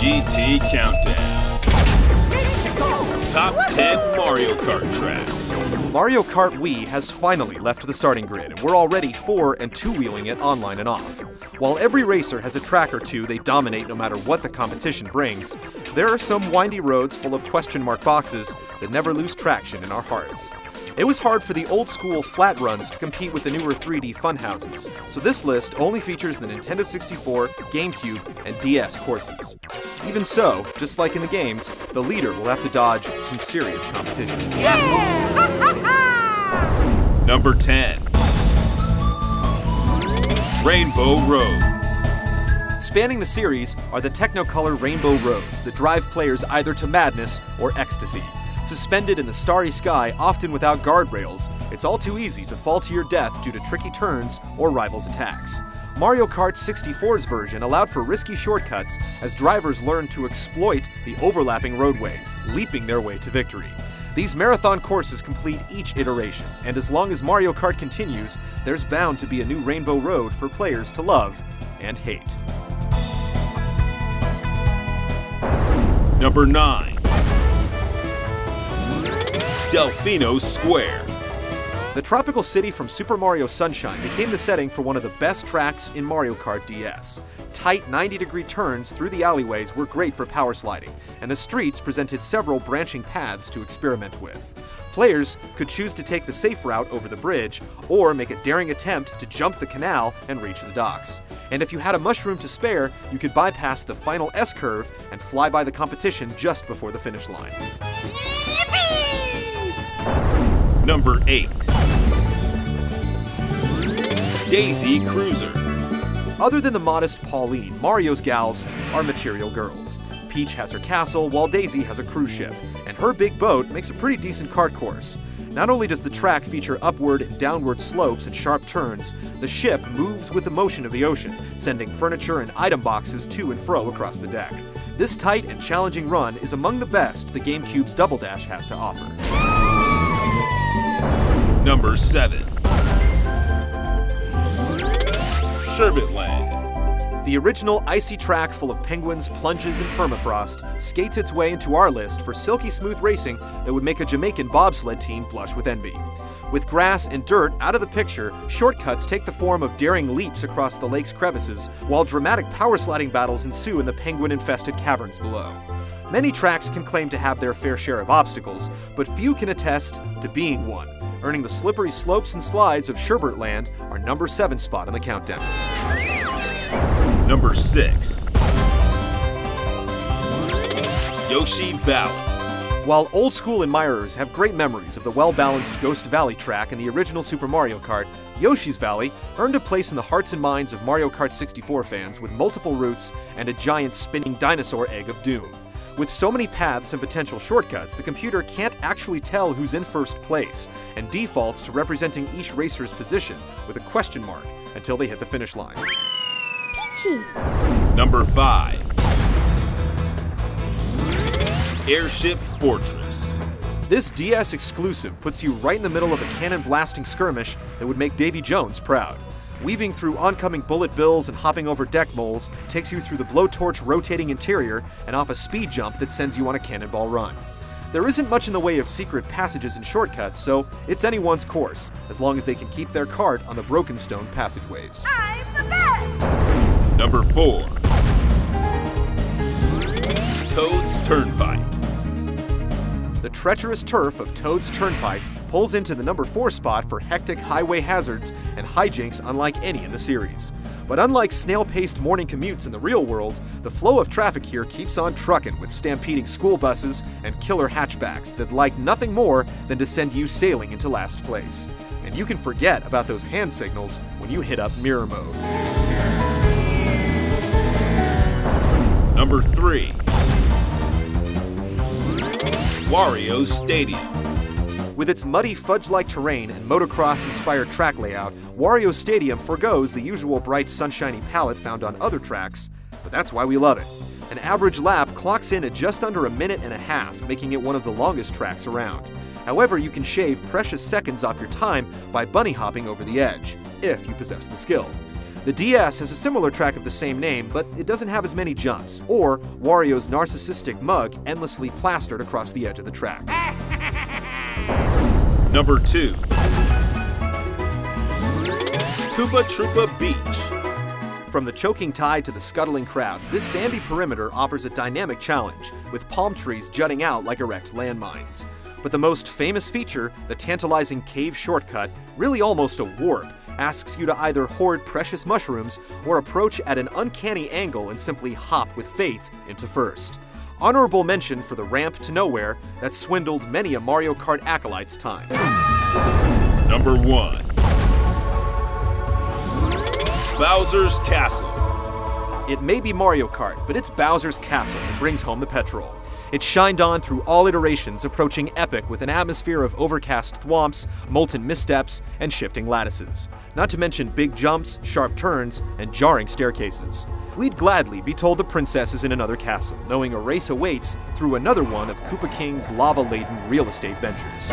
GT Countdown. Top 10 Mario Kart tracks. Mario Kart Wii has finally left the starting grid, and we're already 4- and 2-wheeling it online and off. While every racer has a track or two they dominate no matter what the competition brings, there are some windy roads full of question mark boxes that never lose traction in our hearts. It was hard for the old-school flat runs to compete with the newer 3D fun houses, so this list only features the Nintendo 64, GameCube, and DS courses. Even so, just like in the games, the leader will have to dodge some serious competition. Number 10. Rainbow Road. Spanning the series are the Technicolor Rainbow Roads that drive players either to madness or ecstasy. Suspended in the starry sky, often without guardrails, it's all too easy to fall to your death due to tricky turns or rivals' attacks. Mario Kart 64's version allowed for risky shortcuts as drivers learned to exploit the overlapping roadways, leaping their way to victory. These marathon courses complete each iteration, and as long as Mario Kart continues, there's bound to be a new Rainbow Road for players to love and hate. Number 9. Delfino Square. The tropical city from Super Mario Sunshine became the setting for one of the best tracks in Mario Kart DS. Tight 90-degree turns through the alleyways were great for power sliding, and the streets presented several branching paths to experiment with. Players could choose to take the safe route over the bridge, or make a daring attempt to jump the canal and reach the docks. And if you had a mushroom to spare, you could bypass the final S-curve and fly by the competition just before the finish line. Number 8. Daisy Cruiser. Other than the modest Pauline, Mario's gals are material girls. Peach has her castle, while Daisy has a cruise ship, and her big boat makes a pretty decent kart course. Not only does the track feature upward and downward slopes and sharp turns, the ship moves with the motion of the ocean, sending furniture and item boxes to and fro across the deck. This tight and challenging run is among the best the GameCube's Double Dash has to offer. Number 7. Sherbetland. The original icy track full of penguins, plunges, and permafrost skates its way into our list for silky smooth racing that would make a Jamaican bobsled team blush with envy. With grass and dirt out of the picture, shortcuts take the form of daring leaps across the lake's crevices, while dramatic power sliding battles ensue in the penguin-infested caverns below. Many tracks can claim to have their fair share of obstacles, but few can attest to being one, earning the slippery slopes and slides of Sherbetland our number 7 spot on the countdown. Number 6. Yoshi Valley. While old-school admirers have great memories of the well-balanced Ghost Valley track in the original Super Mario Kart, Yoshi's Valley earned a place in the hearts and minds of Mario Kart 64 fans with multiple routes and a giant spinning dinosaur egg of doom. With so many paths and potential shortcuts, the computer can't actually tell who's in first place, and defaults to representing each racer's position with a question mark until they hit the finish line. Number 5. Airship Fortress. This DS exclusive puts you right in the middle of a cannon-blasting skirmish that would make Davy Jones proud. Weaving through oncoming bullet bills and hopping over deck moles takes you through the blowtorch rotating interior and off a speed jump that sends you on a cannonball run. There isn't much in the way of secret passages and shortcuts, so it's anyone's course, as long as they can keep their cart on the broken stone passageways. I'm the best! Number 4. Toad's Turnpike. The treacherous turf of Toad's Turnpike pulls into the number 4 spot for hectic highway hazards and hijinks unlike any in the series. But unlike snail-paced morning commutes in the real world, the flow of traffic here keeps on trucking with stampeding school buses and killer hatchbacks that like nothing more than to send you sailing into last place. And you can forget about those hand signals when you hit up mirror mode. Number 3. Wario Stadium. With its muddy, fudge-like terrain and motocross-inspired track layout, Wario Stadium forgoes the usual bright, sunshiny palette found on other tracks, but that's why we love it. An average lap clocks in at just under a minute and a half, making it one of the longest tracks around. However, you can shave precious seconds off your time by bunny hopping over the edge, if you possess the skill. The DS has a similar track of the same name, but it doesn't have as many jumps, or Wario's narcissistic mug endlessly plastered across the edge of the track. Number 2. Koopa Troopa Beach. From the choking tide to the scuttling crowds, this sandy perimeter offers a dynamic challenge, with palm trees jutting out like erect landmines. But the most famous feature, the tantalizing cave shortcut, really almost a warp, asks you to either hoard precious mushrooms or approach at an uncanny angle and simply hop with faith into first. Honorable mention for the ramp to nowhere that swindled many a Mario Kart acolyte's time. Number 1. Bowser's Castle. It may be Mario Kart, but it's Bowser's Castle that brings home the petrol. It shined on through all iterations, approaching epic with an atmosphere of overcast thwomps, molten missteps, and shifting lattices. Not to mention big jumps, sharp turns, and jarring staircases. We'd gladly be told the princess is in another castle, knowing a race awaits through another one of Koopa King's lava-laden real estate ventures.